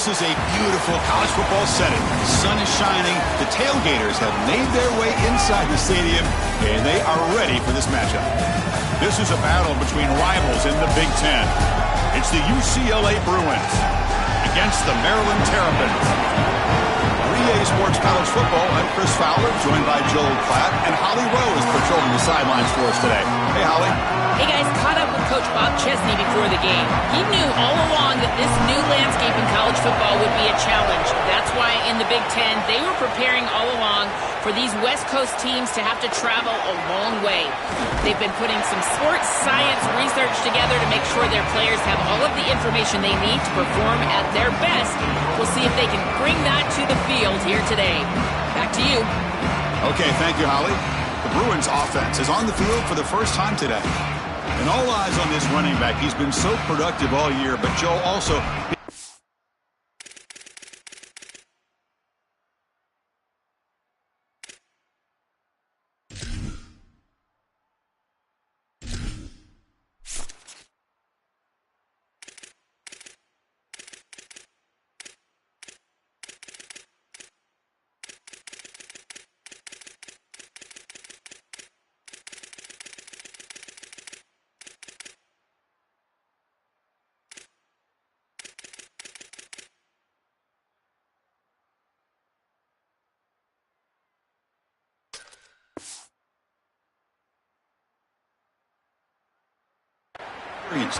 This is a beautiful college football setting. The sun is shining. The tailgaters have made their way inside the stadium, and they are ready for this matchup. This is a battle between rivals in the Big Ten. It's the UCLA Bruins against the Maryland Terrapins. 3A Sports College Football, I'm Chris Fowler, joined by Joel Klatt and Holly Rose patrolling the sidelines for us today. Hey, Holly. Hey, guys, caught up with Coach Bob Chesney before the game. He knew all along that this new landscape in college football would be a challenge. That's why in the Big Ten, they were preparing all along for these West Coast teams to have to travel a long way. They've been putting some sports science research together to make sure their players have all of the information they need to perform at their best. We'll see if they can bring that to the field here today. Back to you. Okay, thank you, Holly. The Bruins offense is on the field for the first time today. And all eyes on this running back. He's been so productive all year, but Joe also...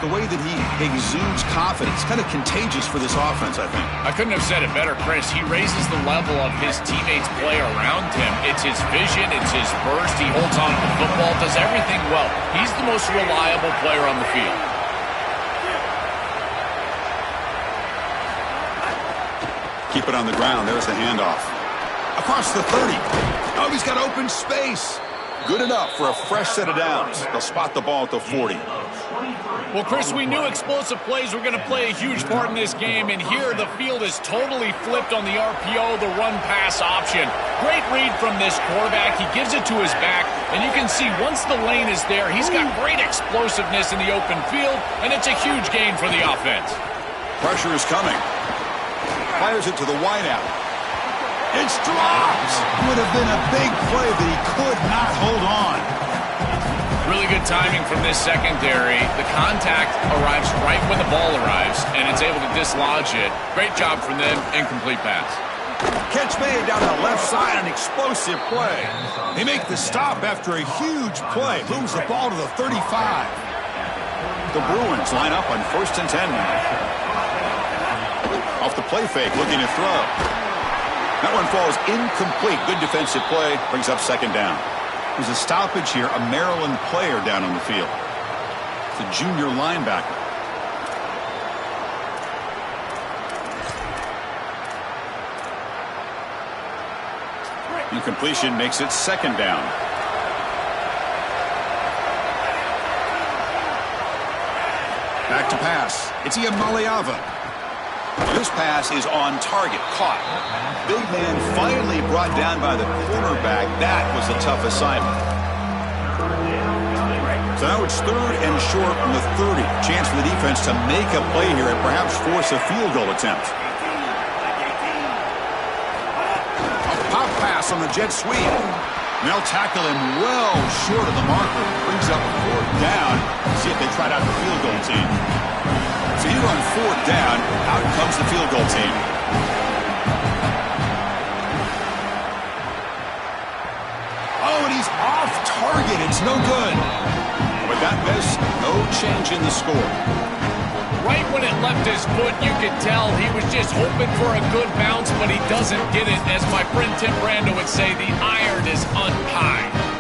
The way that he exudes confidence, kind of contagious for this offense, I think. I couldn't have said it better, Chris. He raises the level of his teammates' play around him. It's his vision, it's his burst. He holds on to the football, does everything well. He's the most reliable player on the field. Keep it on the ground. There's the handoff. Across the 30. Oh, he's got open space. Good enough for a fresh set of downs. They'll spot the ball at the 40. Well, Chris, we knew explosive plays were going to play a huge part in this game, and here the field is totally flipped on the RPO, the run-pass option. Great read from this quarterback. He gives it to his back, and you can see once the lane is there, he's got great explosiveness in the open field, and it's a huge gain for the offense. Pressure is coming. Fires it to the wideout. It's dropped. Would have been a big play, but he could not hold on. Really good timing from this secondary. The contact arrives right when the ball arrives, and it's able to dislodge it. Great job from them. Incomplete pass. Catch made down the left side, an explosive play. They make the stop after a huge play. Moves the ball to the 35. The Bruins line up on 1st and 10 now. Off the play fake, looking to throw. That one falls incomplete. Good defensive play. Brings up 2nd down. There's a stoppage here. A Maryland player down on the field. It's a junior linebacker. Incompletion makes it 2nd down. Back to pass. It's Iamaleava. This pass is on target, caught. Big man finally brought down by the cornerback. That was a tough assignment. So now it's 3rd and short from the 30. Chance for the defense to make a play here and perhaps force a field goal attempt. A pop pass on the jet sweep. And they'll tackle him well short of the marker. Brings up 4th down. See if they try it out the field goal team. So here on 4th down, out comes the field goal team. Oh, and he's off target. It's no good. With that miss, no change in the score. Right when it left his foot, you could tell he was just hoping for a good bounce, but he doesn't get it. As my friend Tim Brando would say, the iron is unhigh.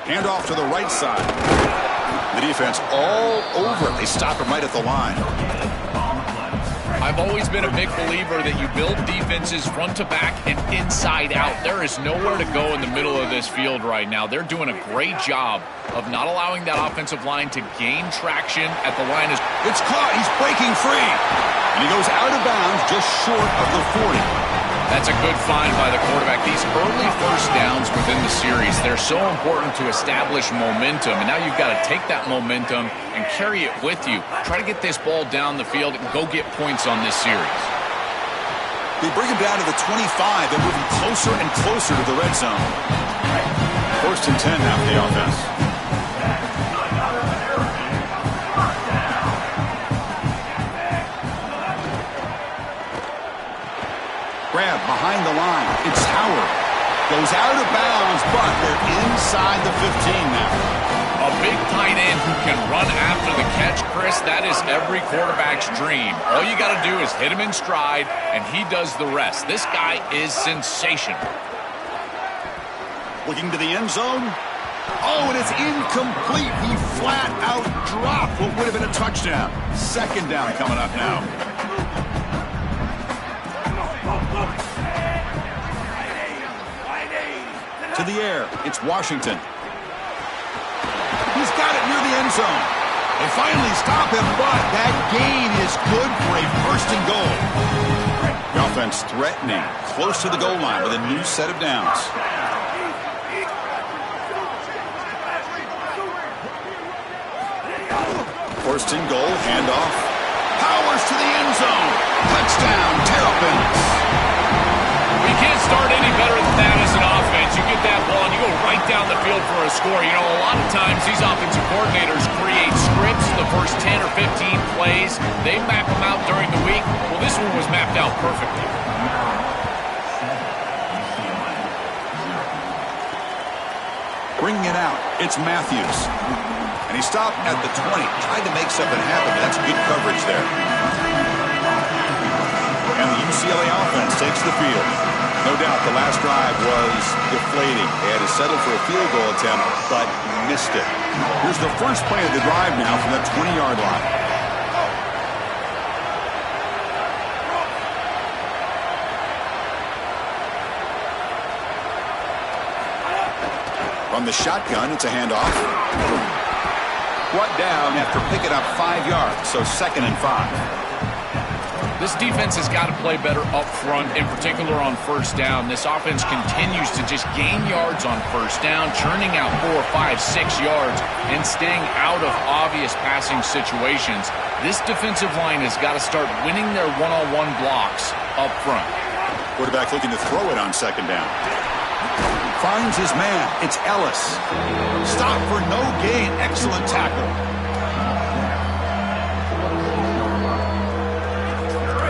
Handoff to the right side. The defense all over it. They stop him right at the line. I've always been a big believer that you build defenses front to back and inside out. There is nowhere to go in the middle of this field right now. They're doing a great job of not allowing that offensive line to gain traction at the line. It's caught. He's breaking free. And he goes out of bounds just short of the 40. That's a good find by the quarterback. These early first downs within the series, they're so important to establish momentum. And now you've got to take that momentum and carry it with you. Try to get this ball down the field and go get points on this series. They bring him down to the 25 and moving closer and closer to the red zone. 1st and 10 now for the offense. Grab behind the line. It's Howard. Goes out of bounds, but they're inside the 15 now. A big tight end who can run after the catch, Chris, that is every quarterback's dream. All you got to do is hit him in stride, and he does the rest. This guy is sensational. Looking to the end zone. Oh, and it's incomplete. He flat out dropped what would have been a touchdown. 2nd down coming up now. To the air, it's Washington. He's got it near the end zone. They finally stop him, but that gain is good for a 1st and goal. The offense threatening, close to the goal line with a new set of downs. First and goal, handoff. Powers to the end zone. Touchdown, Terrapins. We can't start any better than that as an offense. You get that ball and you go right down the field for a score. You know, a lot of times these offensive coordinators create scripts the first 10 or 15 plays. They map them out during the week. Well, this one was mapped out perfectly. Bringing it out, it's Matthews. And he stopped at the 20. Tried to make something happen, but that's good coverage there. And the UCLA offense takes the field. No doubt the last drive was deflating. They had to settle for a field goal attempt, but missed it. Here's the first play of the drive now from the 20-yard line. From the shotgun, it's a handoff. Brought down after picking up 5 yards, so 2nd and 5. This defense has got to play better up front, in particular on 1st down. This offense continues to just gain yards on 1st down, churning out 4, 5, 6 yards, and staying out of obvious passing situations. This defensive line has got to start winning their one-on-one blocks up front. Quarterback looking to throw it on 2nd down. Finds his man. It's Ellis. Stop for no gain. Excellent tackle.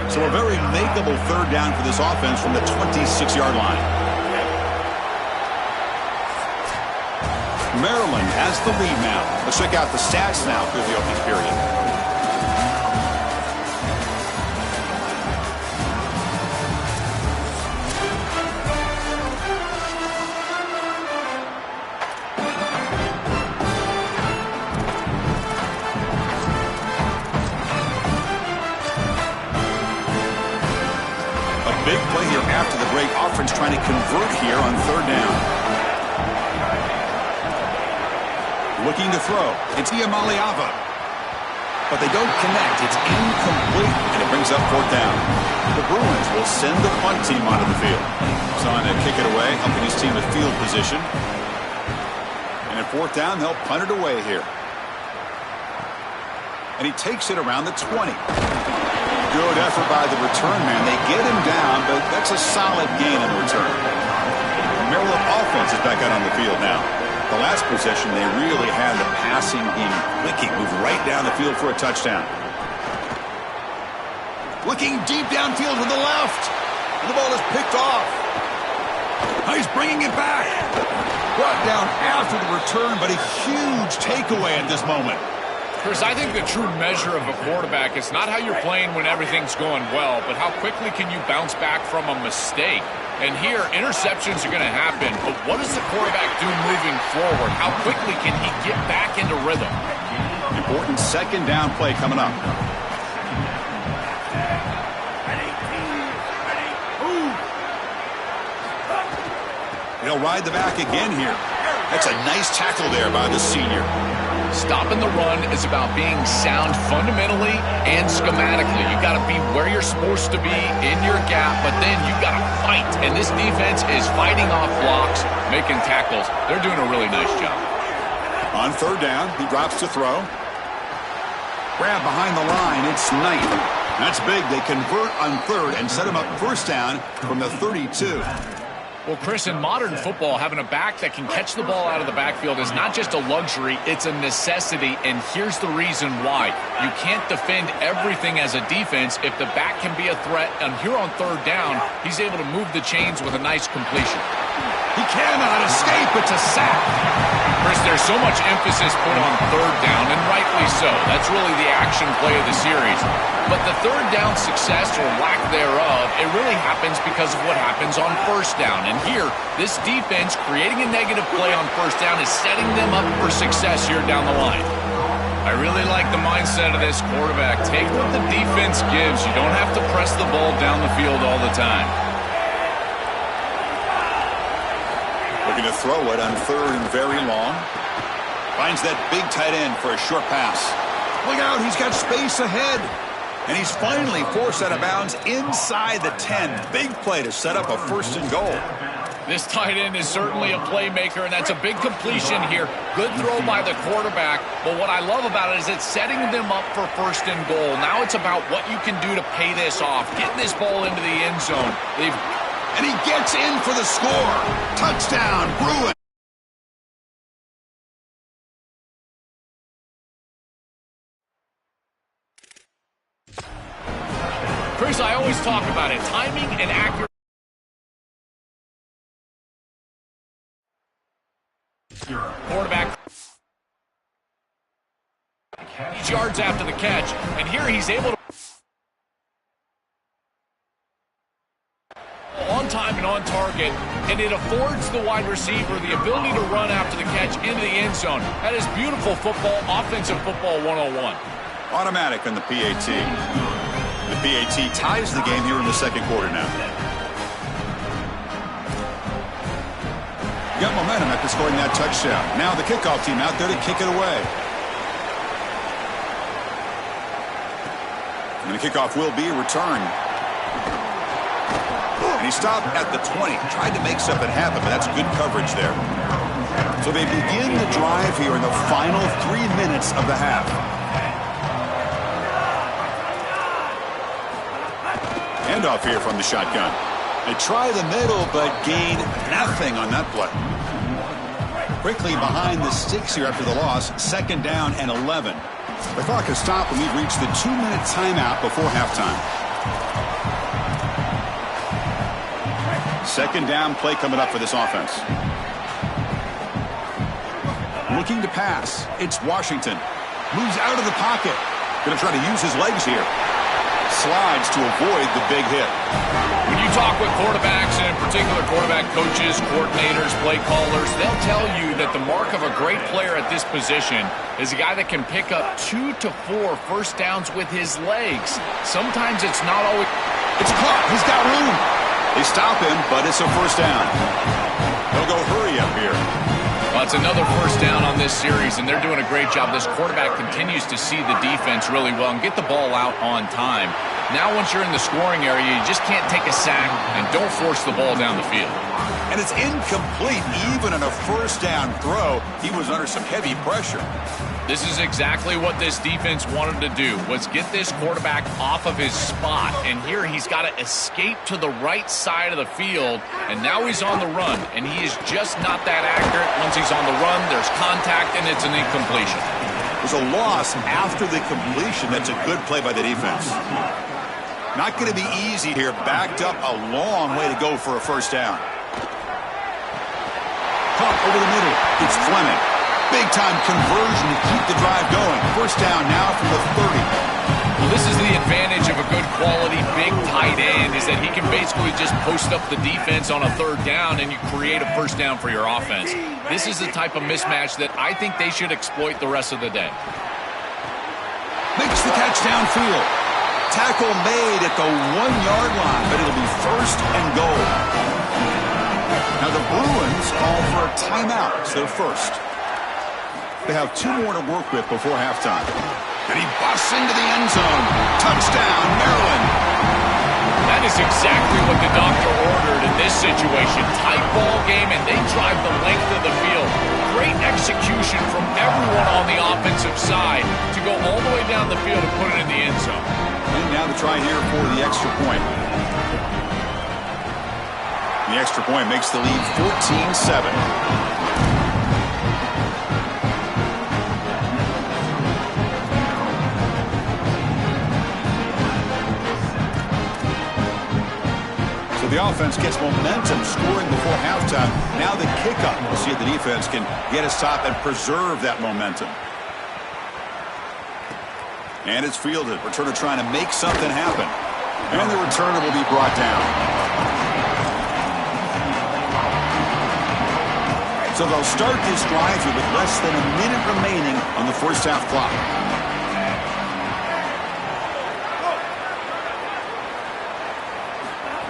So a very makeable 3rd down for this offense from the 26-yard line. Maryland has the lead now. Let's check out the stats now through the opening period. Big play here after the break. Offense trying to convert here on 3rd down. Looking to throw. It's Iamaleava. But they don't connect. It's incomplete, and it brings up 4th down. The Bruins will send the punt team onto the field. Trying to kick it away, helping his team with field position. And at 4th down, they'll punt it away here. And he takes it around the 20. Good effort by the return man. They get him down, but that's a solid gain in return. Maryland offense is back out on the field now. The last possession, they really had the passing game clicking. Moved right down the field for a touchdown. Looking deep downfield to the left. And the ball is picked off. He's bringing it back. Brought down after the return, but a huge takeaway at this moment. Chris, I think the true measure of a quarterback is not how you're playing when everything's going well, but how quickly can you bounce back from a mistake. And here, interceptions are going to happen, but what does the quarterback do moving forward? How quickly can he get back into rhythm? Important 2nd down play coming up. He'll ride the back again here. That's a nice tackle there by the senior. Stopping the run is about being sound fundamentally and schematically. You got to be where you're supposed to be in your gap, but then you got to fight. And this defense is fighting off blocks, making tackles. They're doing a really nice job. On third down, he drops to throw. Grab behind the line. It's Knight. That's big. They convert on third and set him up first down from the 32. Well, Chris, in modern football, having a back that can catch the ball out of the backfield is not just a luxury, it's a necessity, and here's the reason why. You can't defend everything as a defense if the back can be a threat, and here on third down, he's able to move the chains with a nice completion. He cannot escape. It's a sack. Chris, there's so much emphasis put on third down, and rightly so. That's really the action play of the series. But the third down success or lack thereof, it really happens because of what happens on first down. And here, this defense creating a negative play on first down is setting them up for success here down the line. I really like the mindset of this quarterback. Take what the defense gives. You don't have to press the ball down the field all the time. Looking to throw it on third and very long. Finds that big tight end for a short pass. Look out, he's got space ahead. And he's finally forced out of bounds inside the 10. Big play to set up a first and goal. This tight end is certainly a playmaker, and that's a big completion here. Good throw by the quarterback, but what I love about it is it's setting them up for first and goal. Now it's about what you can do to pay this off. Getting this ball into the end zone. And he gets in for the score. Touchdown, Bruin. Chris, I always talk about it. Timing and accuracy. Quarterback. Yards after the catch. And here he's able to. On time and on target, and it affords the wide receiver the ability to run after the catch into the end zone. That is beautiful football, offensive football 101. Automatic on the PAT. The PAT ties the game here in the second quarter now. Got momentum after scoring that touchdown. Now the kickoff team out there to kick it away. And the kickoff will be returned. And he stopped at the 20. Tried to make something happen, but that's good coverage there. So they begin the drive here in the final 3 minutes of the half. Handoff here from the shotgun. They try the middle, but gain nothing on that play. Quickly behind the sticks here after the loss. Second down and 11. The clock has stopped, and we've reached the 2-minute timeout before halftime. Second down play coming up for this offense. Looking to pass. It's Washington. Moves out of the pocket. Going to try to use his legs here. Slides to avoid the big hit. When you talk with quarterbacks, and in particular quarterback coaches, coordinators, play callers, they'll tell you that the mark of a great player at this position is a guy that can pick up 2 to 4 first downs with his legs. Sometimes it's not always. It's caught. He's got room. They stop him, but it's a first down. They'll go hurry up here. Well, it's another first down on this series, and they're doing a great job. This quarterback continues to see the defense really well and get the ball out on time. Now once you're in the scoring area, you just can't take a sack and don't force the ball down the field. And it's incomplete. Even on a first down throw, he was under some heavy pressure. This is exactly what this defense wanted to do, was get this quarterback off of his spot. And here he's got to escape to the right side of the field, and now he's on the run. And he is just not that accurate. Once he's on the run, there's contact, and it's an incompletion. There's a loss after the completion. That's a good play by the defense. Not going to be easy here. Backed up a long way to go for a first down. Caught over the middle. It's Fleming. Big-time conversion to keep the drive going. First down now from the 30. Well, this is the advantage of a good quality big tight end, is that he can basically just post up the defense on a third down and you create a first down for your offense. This is the type of mismatch that I think they should exploit the rest of the day. Makes the catch downfield. Tackle made at the 1-yard line, but it'll be first and goal. Now the Bruins call for a timeout. It's their first. They have 2 more to work with before halftime. And he busts into the end zone. Touchdown, Maryland. That is exactly what the doctor ordered in this situation. Tight ball game, and they drive the length of the field. Great execution from everyone on the offensive side to go all the way down the field and put it in the end zone. And now the try here for the extra point. The extra point makes the lead 14-7. The offense gets momentum scoring before halftime. Now the kickoff. We'll see if the defense can get a stop and preserve that momentum. And it's fielded. Returner trying to make something happen. And the returner will be brought down. So they'll start this drive here with less than a minute remaining on the first half clock.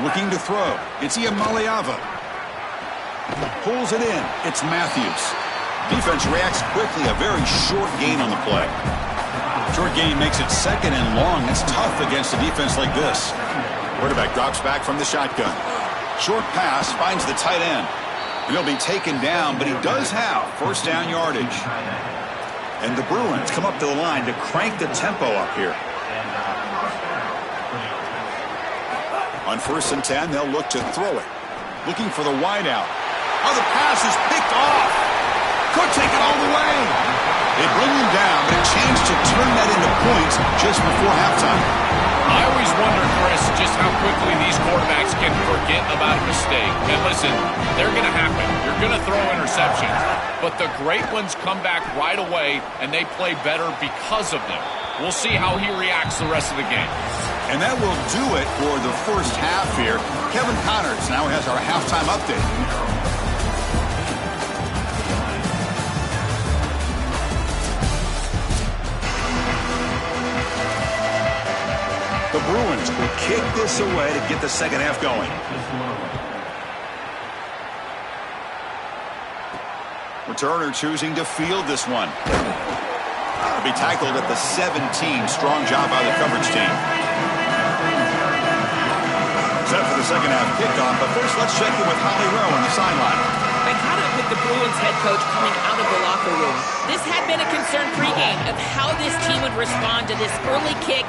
Looking to throw. It's Iamaleava. Pulls it in. It's Matthews. Defense reacts quickly. A very short gain on the play. Short gain makes it 2nd and long. It's tough against a defense like this. Quarterback drops back from the shotgun. Short pass finds the tight end. And he'll be taken down, but he does have first down yardage. And the Bruins come up to the line to crank the tempo up here. On 1st and 10, they'll look to throw it. Looking for the wideout. Oh, the pass is picked off. Could take it all the way. They bring him down, but a chance to turn that into points just before halftime. I always wonder, Chris, just how quickly these quarterbacks can forget about a mistake. And listen, they're going to happen. You're going to throw interceptions. But the great ones come back right away, and they play better because of them. We'll see how he reacts the rest of the game. And that will do it for the first half here. Kevin Connors now has our halftime update. The Bruins will kick this away to get the second half going. Returner choosing to field this one. Be tackled at the 17. Strong job by the coverage team. Set for the second half kickoff, but first let's check in with Holly Rowe on the sideline. I caught up with the Bruins head coach coming out of the locker room. This had been a concern pregame of how this team would respond to this early kick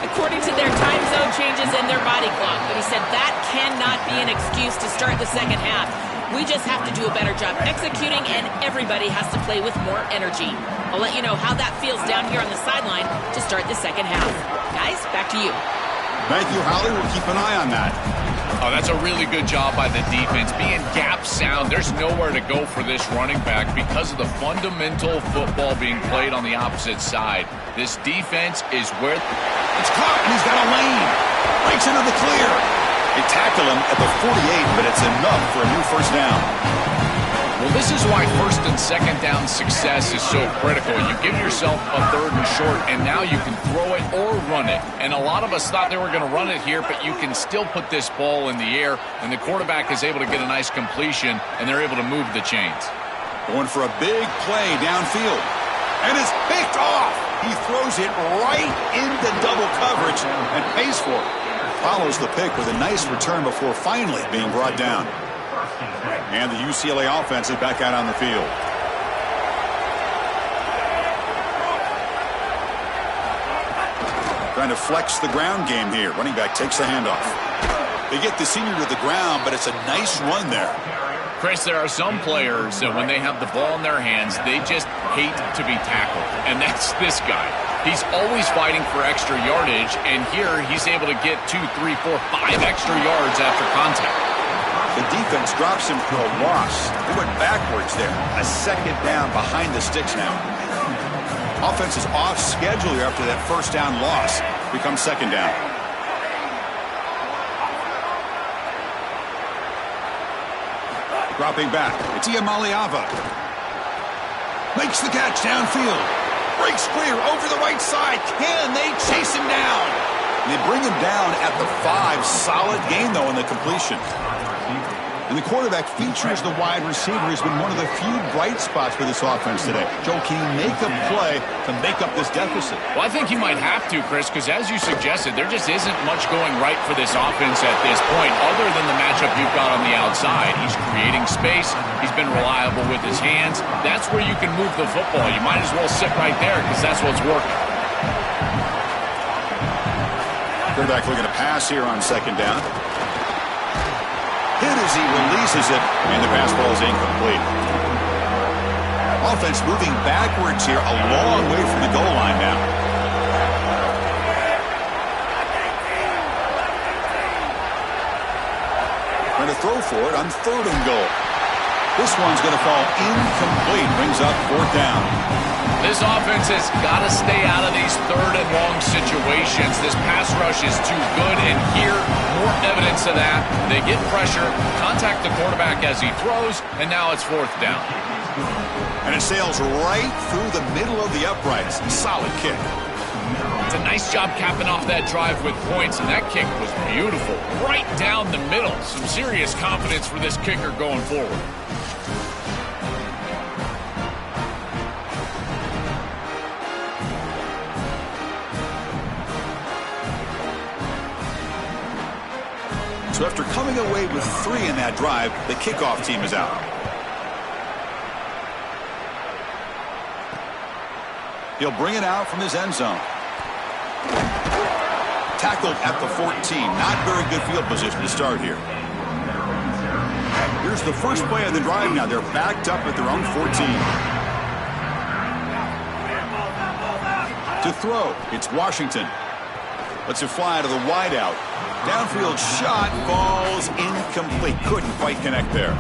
according to their time zone changes and their body clock. But he said that cannot be an excuse to start the second half. We just have to do a better job executing, and everybody has to play with more energy. I'll let you know how that feels down here on the sideline to start the second half. Guys, back to you. Thank you, Holly. We'll keep an eye on that. Oh, that's a really good job by the defense. Being gap sound, there's nowhere to go for this running back because of the fundamental football being played on the opposite side. This defense is where... It's caught, and he's got a lane. Breaks into the clear. They tackle him at the 48, but it's enough for a new first down. Well, this is why first and second down success is so critical. You give yourself a 3rd and short, and now you can throw it or run it. And a lot of us thought they were going to run it here, but you can still put this ball in the air, and the quarterback is able to get a nice completion, and they're able to move the chains. Going for a big play downfield. And it's picked off. He throws it right into double coverage and pays for it. Follows the pick with a nice return before finally being brought down. And the UCLA offense is back out on the field. Trying to flex the ground game here. Running back takes the handoff. They get the senior to the ground, but it's a nice run there. Chris, there are some players that when they have the ball in their hands, they just hate to be tackled. And that's this guy. He's always fighting for extra yardage, and here he's able to get 2, 3, 4, 5 extra yards after contact. The defense drops him for a loss. They went backwards there. A second down behind the sticks now. Offense is off schedule here after that first down loss. Becomes second down. Dropping back. It's Iamaleava. Makes the catch downfield. Breaks clear over the right side. Can they chase him down? They bring him down at the 5. Solid gain, though, in the completion. And the quarterback features the wide receiver has been one of the few bright spots for this offense today. Joe, can he make a play to make up this deficit? Well, I think he might have to, Chris, because as you suggested, there just isn't much going right for this offense at this point, other than the matchup you've got on the outside. He's creating space. He's been reliable with his hands. That's where you can move the football. You might as well sit right there because that's what's working. Quarterback looking to pass here on second down. Hit as he releases it, and the pass ball is incomplete. Offense moving backwards here, a long way from the goal line now. Trying to throw for it on third and goal. This one's going to fall incomplete, brings up fourth down. This offense has got to stay out of these third and long situations. This pass rush is too good, and here, more evidence of that. They get pressure, contact the quarterback as he throws, and now it's fourth down. And it sails right through the middle of the uprights. Solid kick. It's a nice job capping off that drive with points, and that kick was beautiful. Right down the middle. Some serious confidence for this kicker going forward. So after coming away with 3 in that drive, the kickoff team is out. He'll bring it out from his end zone. Tackled at the 14. Not very good field position to start here. Here's the first play of the drive now. They're backed up at their own 14. To throw, it's Washington. Lets it fly to the wideout. Downfield shot falls incomplete. Couldn't quite connect there.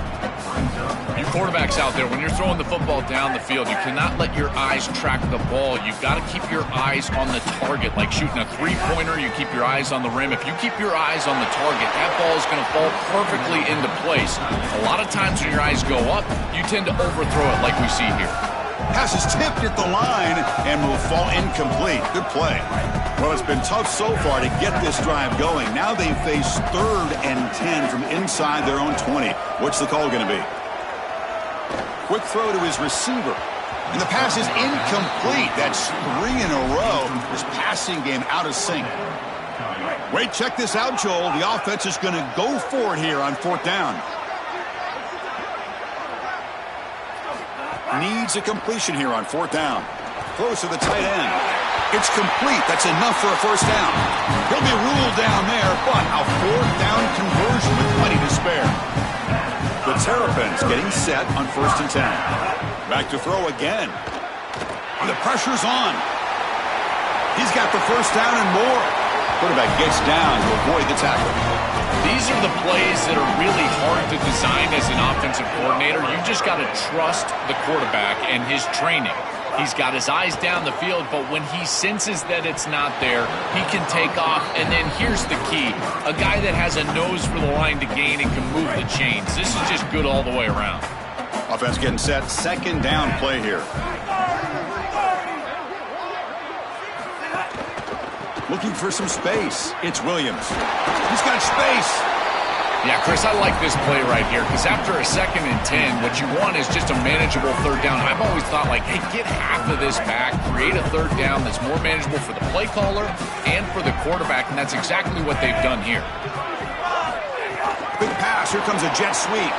You quarterbacks out there, when you're throwing the football down the field, you cannot let your eyes track the ball. You've got to keep your eyes on the target. Like shooting a three-pointer, you keep your eyes on the rim. If you keep your eyes on the target, that ball is going to fall perfectly into place. A lot of times when your eyes go up, you tend to overthrow it like we see here. Pass is tipped at the line and will fall incomplete. Good play. Well, it's been tough so far to get this drive going. Now they face 3rd and 10 from inside their own 20. What's the call going to be? Quick throw to his receiver. And the pass is incomplete. That's 3 in a row. This passing game out of sync. Wait, check this out, Joel. The offense is going to go for it here on 4th down. Needs a completion here on 4th down. Throws to the tight end. It's complete. That's enough for a first down. He'll be ruled down there, but a 4th down conversion with plenty to spare. The Terrapins getting set on 1st and 10. Back to throw again. The pressure's on. He's got the first down and more. Quarterback gets down to avoid the tackle. These are the plays that are really hard to design as an offensive coordinator. You just got to trust the quarterback and his training. He's got his eyes down the field, but when he senses that it's not there, he can take off. And then here's the key. A guy that has a nose for the line to gain and can move the chains. This is just good all the way around. Offense getting set. 2nd down play here. Looking for some space. It's Williams. He's got space. Yeah, Chris, I like this play right here because after a 2nd and 10, what you want is just a manageable 3rd down. I've always thought, like, hey, get half of this back, create a 3rd down that's more manageable for the play caller and for the quarterback, and that's exactly what they've done here. Big pass. Here comes a jet sweep.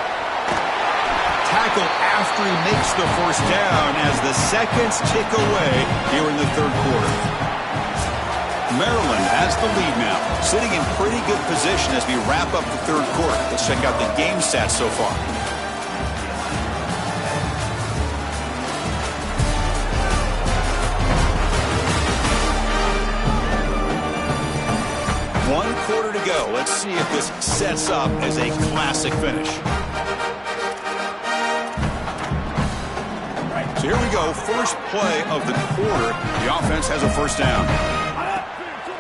Tackle after he makes the first down as the seconds tick away here in the 3rd quarter. Maryland has the lead now, sitting in pretty good position as we wrap up the 3rd quarter. Let's check out the game stats so far. One quarter to go. Let's see if this sets up as a classic finish. So here we go. First play of the quarter. The offense has a first down.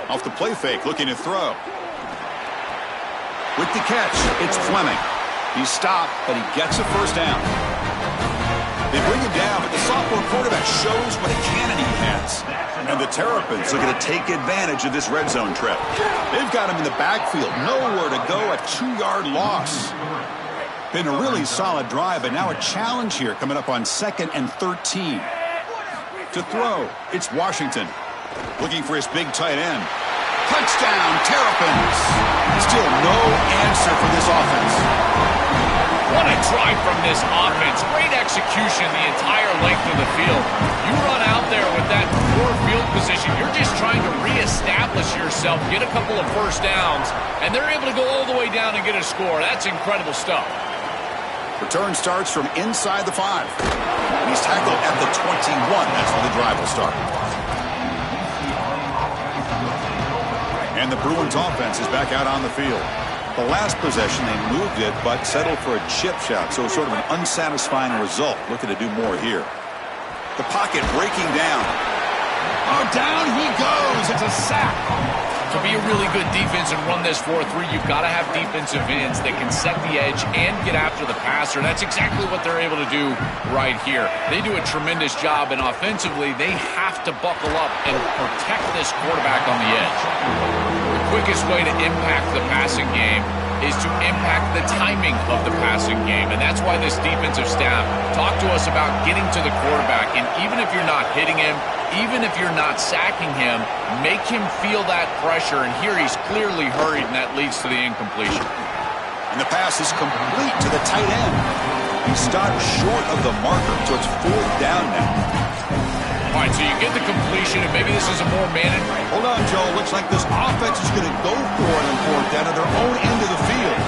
Off the play fake, looking to throw. With the catch, it's Fleming. He's stopped, but he gets a first down. They bring him down, but the sophomore quarterback shows what a cannon he has. And the Terrapins looking to take advantage of this red zone trip. They've got him in the backfield, nowhere to go, a 2-yard loss. Been a really solid drive, but now a challenge here coming up on 2nd and 13. To throw, it's Washington. Looking for his big tight end. Touchdown, Terrapins. Still no answer for this offense. What a drive from this offense. Great execution the entire length of the field. You run out there with that poor field position. You're just trying to reestablish yourself, get a couple of first downs, and they're able to go all the way down and get a score. That's incredible stuff. Return starts from inside the 5. He's tackled at the 21. That's where the drive will start. And the Bruins offense is back out on the field. The last possession, they moved it, but settled for a chip shot, so sort of an unsatisfying result. Looking to do more here. The pocket breaking down. Oh, down he goes. It's a sack. To be a really good defense and run this 4-3, you've got to have defensive ends that can set the edge and get after the passer. And that's exactly what they're able to do right here. They do a tremendous job, and offensively, they have to buckle up and protect this quarterback on the edge. The quickest way to impact the passing game is to impact the timing of the passing game. And that's why this defensive staff talked to us about getting to the quarterback. And even if you're not hitting him, even if you're not sacking him, make him feel that pressure. And here he's clearly hurried, and that leads to the incompletion. And the pass is complete to the tight end. He stopped short of the marker, so it's 4th down now. All right, so you get the completion, and maybe this is a more managed. Hold on, Joe. Looks like this offense is going to go for it on 4th down at their own end of the field.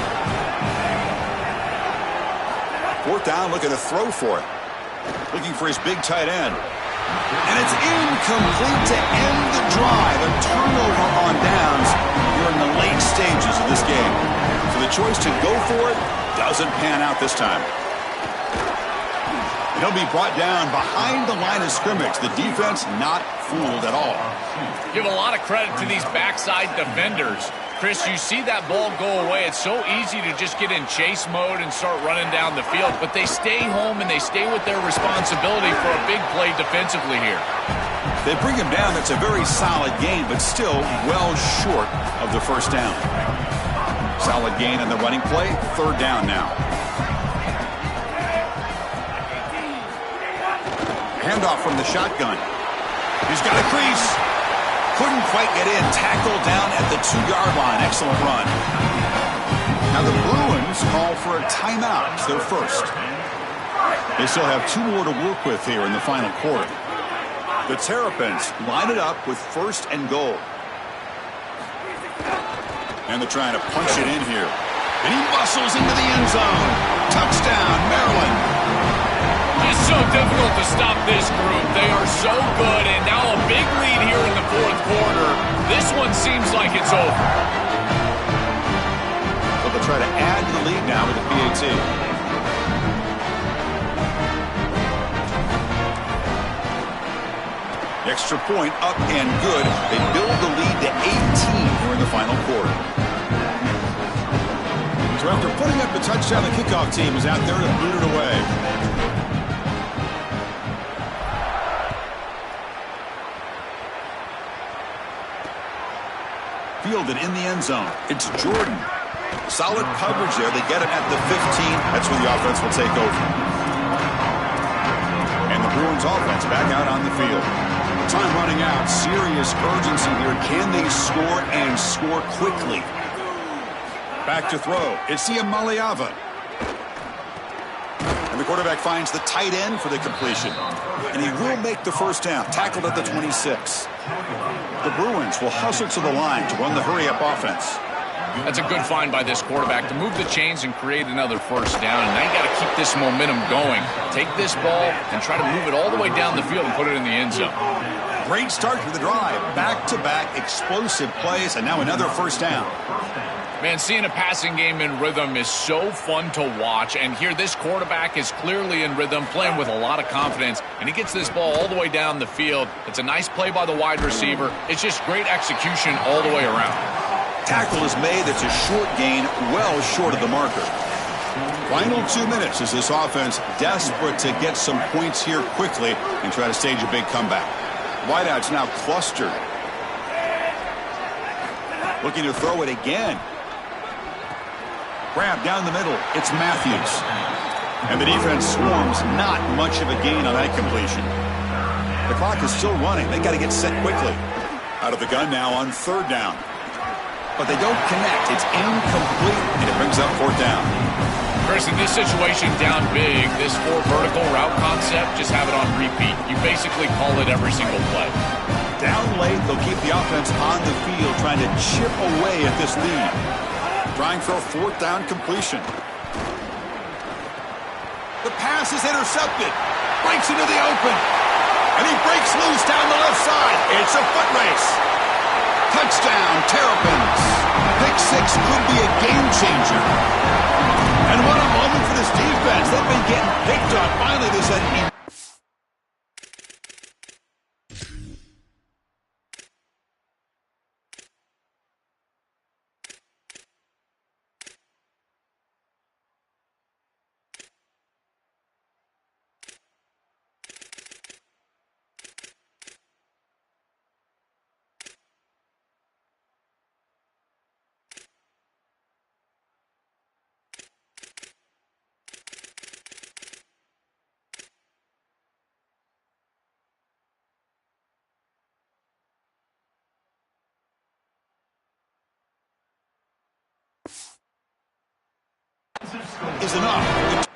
4th down, looking to throw for it. Looking for his big tight end. And it's incomplete to end the drive. A turnover on downs here in the late stages of this game. So the choice to go for it doesn't pan out this time. He'll be brought down behind the line of scrimmage. The defense not fooled at all. Give a lot of credit to these backside defenders. Chris, you see that ball go away. It's so easy to just get in chase mode and start running down the field, but they stay home and they stay with their responsibility for a big play defensively here. They bring him down. That's a very solid gain, but still well short of the first down. Solid gain on the running play. 3rd down now. Handoff from the shotgun. He's got a crease. Couldn't quite get in. Tackled down at the 2-yard line. Excellent run. Now the Bruins call for a timeout. It's their first. They still have 2 more to work with here in the final quarter. The Terrapins line it up with 1st and goal. And they're trying to punch it in here. And he muscles into the end zone. Touchdown, Maryland. It's so difficult to stop this group. They are so good, and now a big lead here in the 4th quarter. This one seems like it's over. But they'll try to add to the lead now with the PAT. The extra point up and good. They build the lead to 18 here in the final quarter. So after putting up the touchdown, the kickoff team is out there to boot it away. Fielded in the end zone. It's Jordan. Solid coverage there. They get him at the 15. That's where the offense will take over. And the Bruins offense back out on the field. Time running out. Serious urgency here. Can they score and score quickly? Back to throw. It's Iamaleava. And the quarterback finds the tight end for the completion. And he will make the first down. Tackled at the 26. The Bruins will hustle to the line to run the hurry-up offense. That's a good find by this quarterback to move the chains and create another first down. And now you got to keep this momentum going. Take this ball and try to move it all the way down the field and put it in the end zone. Great start to the drive. Back-to-back explosive plays, and now another first down. Man, seeing a passing game in rhythm is so fun to watch. And here, this quarterback is clearly in rhythm, playing with a lot of confidence. And he gets this ball all the way down the field. It's a nice play by the wide receiver. It's just great execution all the way around. Tackle is made. It's a short gain, well short of the marker. Final 2 minutes as this offense desperate to get some points here quickly and try to stage a big comeback. Wideouts now clustered. Looking to throw it again. Grab down the middle. It's Matthews. And the defense swarms. Not much of a gain on that completion. The clock is still running. They got to get set quickly. Out of the gun now on 3rd down. But they don't connect. It's incomplete, and it brings up 4th down. Chris, in this situation down big, this 4 vertical route concept, just have it on repeat. You basically call it every single play. Down late, they'll keep the offense on the field, trying to chip away at this lead. Trying for a 4th down completion. The pass is intercepted. Breaks into the open. And he breaks loose down the left side. It's a foot race. Touchdown, Terrapins. Pick 6 could be a game changer. And what a moment for this defense. They've been getting picked on. Finally, they said... is enough.